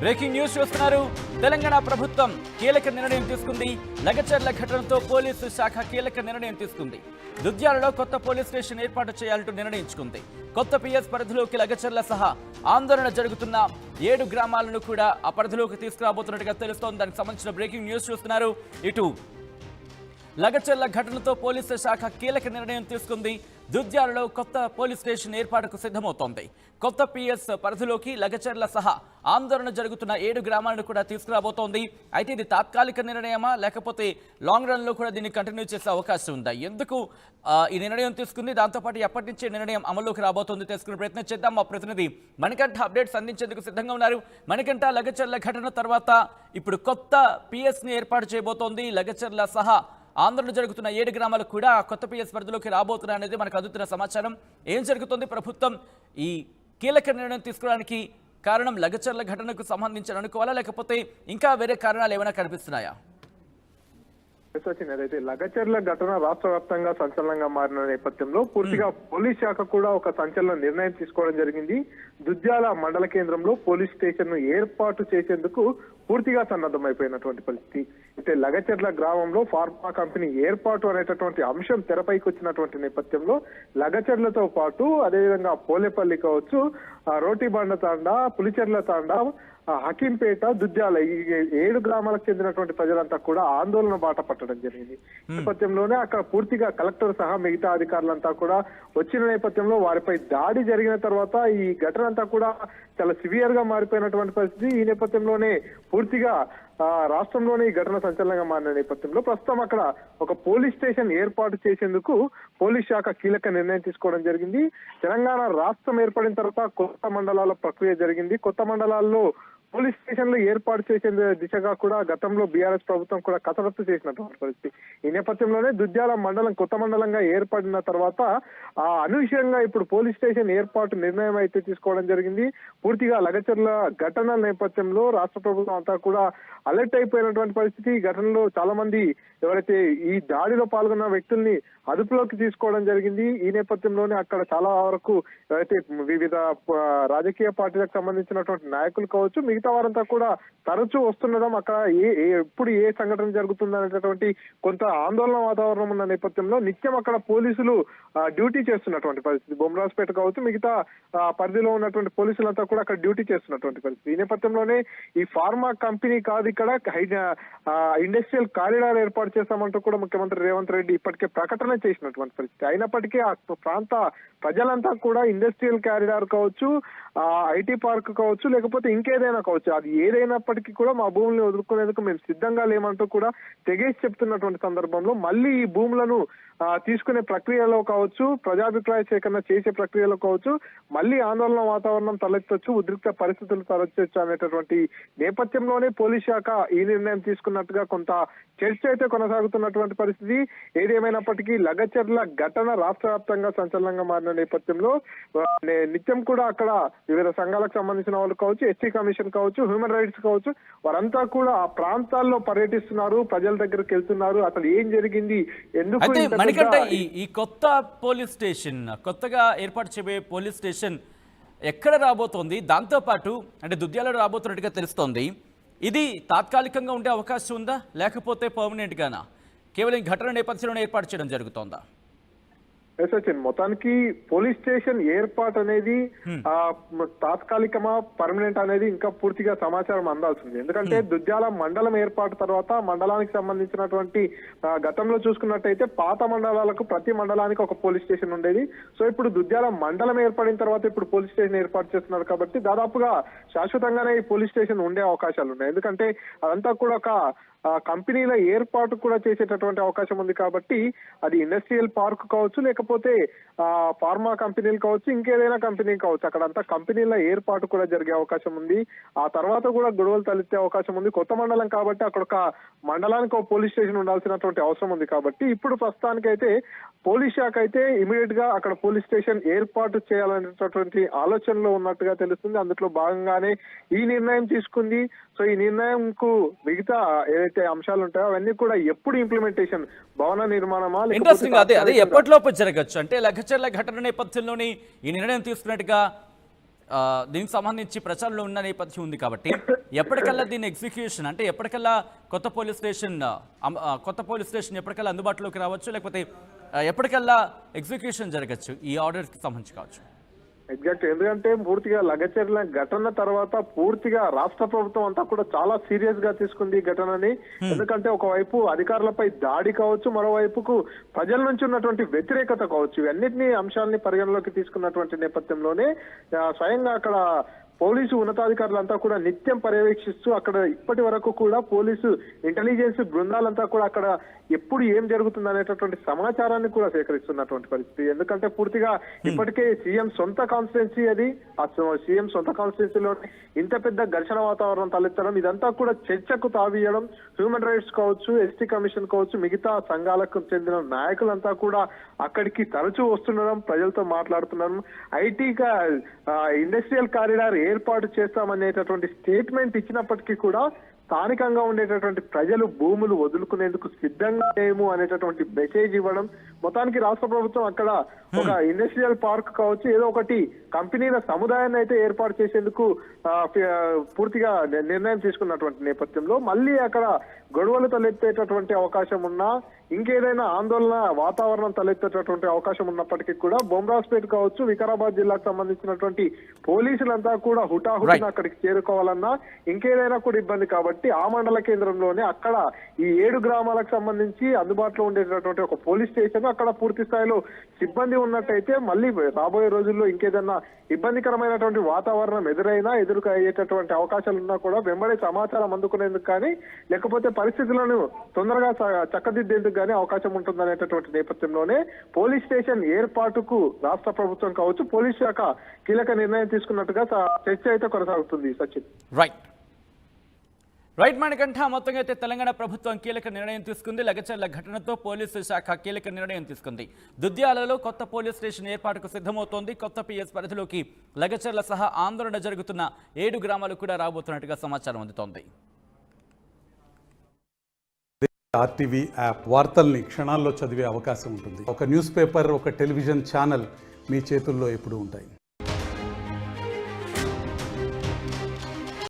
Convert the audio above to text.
Breaking news చూస్తున్నారు. తెలంగాణ ప్రభుత్వం కీలక నిర్ణయం తీసుకుంది. లగచర్ల ఘటనతో పోలీసు శాఖ కీలక నిర్ణయం తీసుకుంది. దుద్యాలలో కొత్త పోలీస్ స్టేషన్ ఏర్పాటు చేయాలంటూ నిర్ణయించుకుంది. కొత్త పిఎస్ పరిధిలోకి లగచర్ల సహా ఆందోళన జరుగుతున్న 7 గ్రామాలను కూడా ఆ పరిధిలోకి తీసుకురాబోతున్నట్టుగా తెలుస్తోంది. దానికి సంబంధించిన బ్రేకింగ్ న్యూస్ చూస్తున్నారు. ఇటు లగచర్ల ఘటనతో పోలీసు శాఖ కీలక నిర్ణయం తీసుకుంది. దుద్యాలలో కొత్త పోలీస్ స్టేషన్ ఏర్పాటుకు సిద్ధమవుతోంది. కొత్త పిఎస్ పరిధిలోకి లగచర్ల సహా ఆందోళన జరుగుతున్న 7 గ్రామాలను కూడా తీసుకురాబోతోంది. అయితే ఇది తాత్కాలిక నిర్ణయమా లేకపోతే లాంగ్ రన్ లో కూడా దీన్ని కంటిన్యూ చేసే అవకాశం ఉందా? ఎందుకు ఈ నిర్ణయం తీసుకుంది, దాంతోపాటు ఎప్పటి నుంచి నిర్ణయం అమల్లోకి రాబోతోంది తెలుసుకునే ప్రయత్నం చేద్దాం. మా ప్రతినిధి మణికంఠ అప్డేట్స్ అందించేందుకు సిద్ధంగా ఉన్నారు. మణికంఠ, లగచర్ల ఘటన తర్వాత ఇప్పుడు కొత్త పిఎస్ ని ఏర్పాటు చేయబోతోంది. లగచర్ల సహా ఆందోళన జరుగుతున్న 7 గ్రామాలు కూడా కొత్త పిఎస్ పరిధిలోకి రాబోతున్నాయనేది మనకు అందుతున్న సమాచారం. ఏం జరుగుతుంది? ప్రభుత్వం ఈ కీలక నిర్ణయం తీసుకోవడానికి కారణం లగచర్ల ఘటనకు సంబంధించి అనుకోవాలా లేకపోతే ఇంకా వేరే కారణాలు ఏమైనా కనిపిస్తున్నాయా? అయితే లగచర్ల ఘటన రాష్ట్ర వ్యాప్తంగా సంచలనంగా మారిన నేపథ్యంలో పూర్తిగా పోలీస్ శాఖ కూడా ఒక సంచలన నిర్ణయం తీసుకోవడం జరిగింది. దుద్యాల మండల కేంద్రంలో పోలీస్ స్టేషన్ ను ఏర్పాటు చేసేందుకు పూర్తిగా సన్నద్ధమైపోయినటువంటి పరిస్థితి. అయితే లగచర్ల గ్రామంలో ఫార్మా కంపెనీ ఏర్పాటు అనేటటువంటి అంశం తెరపైకి వచ్చినటువంటి నేపథ్యంలో లగచర్లతో పాటు అదేవిధంగా పోలేపల్లి కావచ్చు, రోటిబండ తాండా, పులిచెర్ల తాండా, హకీంపేట, దుద్యాల ఈ 7 గ్రామాలకు చెందినటువంటి ప్రజలంతా కూడా ఆందోళన బాట పట్టడం జరిగింది. నేపథ్యంలోనే అక్కడ పూర్తిగా కలెక్టర్ సహా మిగతా అధికారులంతా కూడా వచ్చిన నేపథ్యంలో వారిపై దాడి జరిగిన తర్వాత ఈ ఘటన అంతా కూడా చాలా సివియర్ గా మారిపోయినటువంటి పరిస్థితి. ఈ నేపథ్యంలోనే పూర్తిగా రాష్ట్రంలోనే ఈ ఘటన సంచలనంగా మారిన నేపథ్యంలో ప్రస్తుతం అక్కడ ఒక పోలీస్ స్టేషన్ ఏర్పాటు చేసేందుకు పోలీస్ శాఖ కీలక నిర్ణయం తీసుకోవడం జరిగింది. తెలంగాణ రాష్ట్రం ఏర్పడిన తర్వాత కొత్త మండలాల ప్రక్రియ జరిగింది. కొత్త మండలాల్లో పోలీస్ స్టేషన్లు ఏర్పాటు చేసే దిశగా కూడా గతంలో బీఆర్ఎస్ ప్రభుత్వం కూడా కసరత్తు చేసినటువంటి పరిస్థితి. ఈ నేపథ్యంలోనే దుద్యాల మండలం కొత్త మండలంగా ఏర్పడిన తర్వాత అనూహ్యంగా ఇప్పుడు పోలీస్ స్టేషన్ ఏర్పాటు నిర్ణయం అయితే తీసుకోవడం జరిగింది. పూర్తిగా లగచర్ల ఘటన నేపథ్యంలో రాష్ట్ర ప్రభుత్వం అంతా కూడా అలర్ట్ అయిపోయినటువంటి పరిస్థితి. ఈ ఘటనలో చాలా మంది ఎవరైతే ఈ దాడిలో పాల్గొన్న వ్యక్తుల్ని అదుపులోకి తీసుకోవడం జరిగింది. ఈ నేపథ్యంలోనే అక్కడ చాలా వరకు ఎవరైతే వివిధ రాజకీయ పార్టీలకు సంబంధించినటువంటి నాయకులు కావచ్చు, మిగతా వారంతా కూడా తరచూ వస్తుండడం, అక్కడ ఎప్పుడు ఏ సంఘటన జరుగుతుంది అనేటటువంటి కొంత ఆందోళన వాతావరణం ఉన్న నేపథ్యంలో నిత్యం అక్కడ పోలీసులు డ్యూటీ చేస్తున్నటువంటి పరిస్థితి. బొమ్మరాజ్పేట కావచ్చు, మిగతా పరిధిలో ఉన్నటువంటి పోలీసులంతా కూడా అక్కడ డ్యూటీ చేస్తున్నటువంటి పరిస్థితి. ఈ నేపథ్యంలోనే ఈ ఫార్మా కంపెనీ కాదు, ఇక్కడ ఇండస్ట్రియల్ కారిడార్ ఏర్పాటు చేస్తామంటూ కూడా ముఖ్యమంత్రి రేవంత్ రెడ్డి ఇప్పటికే ప్రకటన చేసినటువంటి పరిస్థితి. అయినప్పటికీ ఆ ప్రాంత ప్రజలంతా కూడా ఇండస్ట్రియల్ కారిడార్ కావచ్చు, ఐటీ పార్క్ కావచ్చు, లేకపోతే ఇంకేదైనా కావచ్చు, అది ఏదైనప్పటికీ కూడా మా భూముల్ని వదులుకునేందుకు మేము సిద్ధంగా లేమంటూ కూడా తెగేసి చెప్తున్నటువంటి సందర్భంలో మళ్ళీ ఈ భూములను తీసుకునే ప్రక్రియలో కావచ్చు, ప్రజాభిప్రాయ సేకరణ చేసే ప్రక్రియలో కావచ్చు, మళ్ళీ ఆందోళన వాతావరణం తలెత్తొచ్చు, ఉద్రిక్త పరిస్థితులు తలెత్తొచ్చు అనేటటువంటి నేపథ్యంలోనే పోలీస్ శాఖ ఈ నిర్ణయం తీసుకున్నట్టుగా కొంత చర్చ అయితే కొనసాగుతున్నటువంటి పరిస్థితి. ఏదేమైనప్పటికీ లగచర్ల ఘటన రాష్ట్ర వ్యాప్తంగా సంచలనంగా మారిన నేపథ్యంలో నిత్యం కూడా అక్కడ వివిధ సంఘాలకు సంబంధించిన వాళ్ళు కావచ్చు, ఎస్టీ కమిషన్ కావచ్చు, హ్యూమన్ రైట్స్ కావచ్చు, వారంతా కూడా ఆ ప్రాంతాల్లో పర్యటిస్తున్నారు, ప్రజల దగ్గరికి వెళ్తున్నారు. అసలు ఏం జరిగింది, ఎందుకు ఈ కొత్త పోలీస్ స్టేషన్, కొత్తగా ఏర్పాటు చేయబోయే పోలీస్ స్టేషన్ ఎక్కడ రాబోతోంది? దాంతోపాటు అంటే దుద్యాలలో రాబోతున్నట్టుగా తెలుస్తోంది. ఇది తాత్కాలికంగా ఉండే అవకాశం ఉందా లేకపోతే పర్మనెంట్ గానా? కేవలం ఘటన నేపథ్యంలో ఏర్పాటు చేయడం జరుగుతోందా? మొత్తానికి పోలీస్ స్టేషన్ ఏర్పాటు అనేది తాత్కాలికమా పర్మనెంట్ అనేది ఇంకా పూర్తిగా సమాచారం అందాల్సింది. ఎందుకంటే దుద్యాల మండలం ఏర్పాటు తర్వాత మండలానికి సంబంధించినటువంటి గతంలో చూసుకున్నట్టయితే పాత మండలాలకు ప్రతి మండలానికి ఒక పోలీస్ స్టేషన్ ఉండేది. సో ఇప్పుడు దుద్యాల మండలం ఏర్పడిన తర్వాత ఇప్పుడు పోలీస్ స్టేషన్ ఏర్పాటు చేస్తున్నారు కాబట్టి దాదాపుగా శాశ్వతంగానే ఈ పోలీస్ స్టేషన్ ఉండే అవకాశాలు ఉన్నాయి. ఎందుకంటే అదంతా కూడా ఒక కంపెనీల ఏర్పాటు కూడా చేసేటటువంటి అవకాశం ఉంది కాబట్టి అది ఇండస్ట్రియల్ పార్క్ కావచ్చు, లేకపోతే ఫార్మా కంపెనీలు కావచ్చు, ఇంకేదైనా కంపెనీ కావచ్చు, అక్కడంతా కంపెనీల ఏర్పాటు కూడా జరిగే అవకాశం ఉంది. ఆ తర్వాత కూడా గొడవలు తలెత్తే అవకాశం ఉంది. కొత్త మండలం కాబట్టి అక్కడ ఒక మండలానికి ఒక పోలీస్ స్టేషన్ ఉండాల్సినటువంటి అవసరం ఉంది కాబట్టి ఇప్పుడు ప్రస్తుతానికైతే పోలీస్ శాఖ అయితే ఇమీడియట్ గా అక్కడ పోలీస్ స్టేషన్ ఏర్పాటు చేయాలనేటటువంటి ఆలోచనలో ఉన్నట్టుగా తెలుస్తుంది. అందులో భాగంగానే ఈ నిర్ణయం తీసుకుంది. సో ఈ నిర్ణయంకు మిగతా ఏదైతే అంశాలు ఉంటాయో అవన్నీ కూడా ఎప్పుడు ఇంప్లిమెంటేషన్, భవన నిర్మాణమా, ఇంట్రెస్టింగ్ అదే ఎప్పటిలోపు జరగచ్చు అంటే లగచర్ల ఘటన నేపథ్యంలోని ఈ నిర్ణయం తీసుకున్నట్టుగా దీనికి సంబంధించి ప్రచారంలో ఉన్న నేపథ్యం ఉంది కాబట్టి ఎప్పటికల్లా దీని ఎగ్జిక్యూషన్ అంటే ఎప్పటికల్లా కొత్త పోలీస్ స్టేషన్ ఎప్పటికల్లా అందుబాటులోకి రావచ్చు, లేకపోతే ఎప్పటికల్లా ఎగ్జిక్యూషన్ జరగచ్చు ఈ ఆర్డర్కి సంబంధించి కావచ్చు? ఎగ్జాక్ట్, ఎందుకంటే పూర్తిగా లగచర్ల ఘటన తర్వాత పూర్తిగా రాష్ట్ర ప్రభుత్వం అంతా కూడా చాలా సీరియస్ గా తీసుకుంది ఈ ఘటనని. ఎందుకంటే ఒకవైపు అధికారులపై దాడి కావచ్చు, మరోవైపుకు ప్రజల నుంచి ఉన్నటువంటి వ్యతిరేకత కావచ్చు, ఇవన్నిటిని అంశాలని పరిగణలోకి తీసుకున్నటువంటి నేపథ్యంలోనే స్వయంగా అక్కడ పోలీసు ఉన్నతాధికారులంతా కూడా నిత్యం పర్యవేక్షిస్తూ అక్కడ ఇప్పటి వరకు కూడా పోలీసు ఇంటెలిజెన్స్ బృందాలంతా కూడా అక్కడ ఎప్పుడు ఏం జరుగుతుంది అనేటటువంటి సమాచారాన్ని కూడా సేకరిస్తున్నటువంటి పరిస్థితి. ఎందుకంటే పూర్తిగా ఇప్పటికే సీఎం సొంత కాన్స్టిట్యున్సీ అది, ఆ సీఎం సొంత కాన్స్టిట్యున్సీలో ఇంత పెద్ద ఘర్షణ వాతావరణం తలెత్తడం, ఇదంతా కూడా చర్చకు తావీయడం, హ్యూమన్ రైట్స్ కావచ్చు, ఎస్టీ కమిషన్ కావచ్చు, మిగతా సంఘాలకు చెందిన నాయకులంతా కూడా అక్కడికి తరచూ వస్తుండడం, ప్రజలతో మాట్లాడుతున్నారు. ఐటీగా ఇండస్ట్రియల్ కారిడార్ ఏర్పాటు చేస్తామనేటటువంటి స్టేట్మెంట్ ఇచ్చినప్పటికీ కూడా స్థానికంగా ఉండేటటువంటి ప్రజలు భూములు వదులుకునేందుకు సిద్ధంగా లేము అనేటటువంటి మెసేజ్ ఇవ్వడం, మొత్తానికి రాష్ట్ర ప్రభుత్వం అక్కడ ఒక ఇండస్ట్రియల్ పార్క్ కావచ్చు, ఏదో ఒకటి కంపెనీల సముదాయాన్ని అయితే ఏర్పాటు చేసేందుకు పూర్తిగా నిర్ణయం తీసుకున్నటువంటి నేపథ్యంలో మళ్ళీ అక్కడ గొడవలు తలెత్తేటటువంటి అవకాశం ఉన్నా, ఇంకేదైనా ఆందోళన వాతావరణం తలెత్తేటటువంటి అవకాశం ఉన్నప్పటికీ కూడా బొమ్రాజ్పేట్ కావచ్చు, వికారాబాద్ జిల్లాకు సంబంధించినటువంటి పోలీసులంతా కూడా హుటాహుటిన అక్కడికి చేరుకోవాలన్నా ఇంకేదైనా కూడా ఇబ్బంది కాబట్టి ఆ మండల కేంద్రంలోనే అక్కడ ఈ 7 గ్రామాలకు సంబంధించి అందుబాటులో ఉండేటటువంటి ఒక పోలీస్ స్టేషన్, అక్కడ పూర్తి స్థాయిలో సిబ్బంది ఉన్నట్టయితే మళ్ళీ రాబోయే రోజుల్లో ఇంకేదన్నా ఇబ్బందికరమైనటువంటి వాతావరణం ఎదురు అయ్యేటటువంటి అవకాశాలు ఉన్నా కూడా వెంబడే సమాచారం అందుకునేందుకు కానీ, లేకపోతే పరిస్థితులను తొందరగా చక్కదిద్దేందుకు కానీ అవకాశం ఉంటుందనేటటువంటి నేపథ్యంలోనే పోలీస్ స్టేషన్ ఏర్పాటుకు రాష్ట్ర ప్రభుత్వం కావచ్చు, పోలీస్ శాఖ కీలక నిర్ణయం తీసుకున్నట్టుగా చర్చ అయితే కొనసాగుతుంది. సచిన్. రైట్ మణికంఠ, మొత్తంగా అయితే తెలంగాణ ప్రభుత్వం కీలక నిర్ణయం తీసుకుంది. లగచర్ల ఘటనతో పోలీసు శాఖ కీలక నిర్ణయం తీసుకుంది. దుద్యాలలో కొత్త పోలీస్ స్టేషన్ ఏర్పాటుకు సిద్ధమవుతోంది. కొత్త పిఎస్ పరిధిలోకి లగచర్ల సహా ఆందోళన జరుగుతున్న 7 గ్రామాలు కూడా రాబోతున్నట్టుగా సమాచారం అందుతోంది. ఆర్టీవీ యాప్ వార్తల్ని క్షణాల్లో చదివే అవకాశం ఉంటుంది. ఒక న్యూస్ పేపర్, ఒక టెలివిజన్ ఛానల్ మీ చేతుల్లో ఎప్పుడూ ఉంటాయి.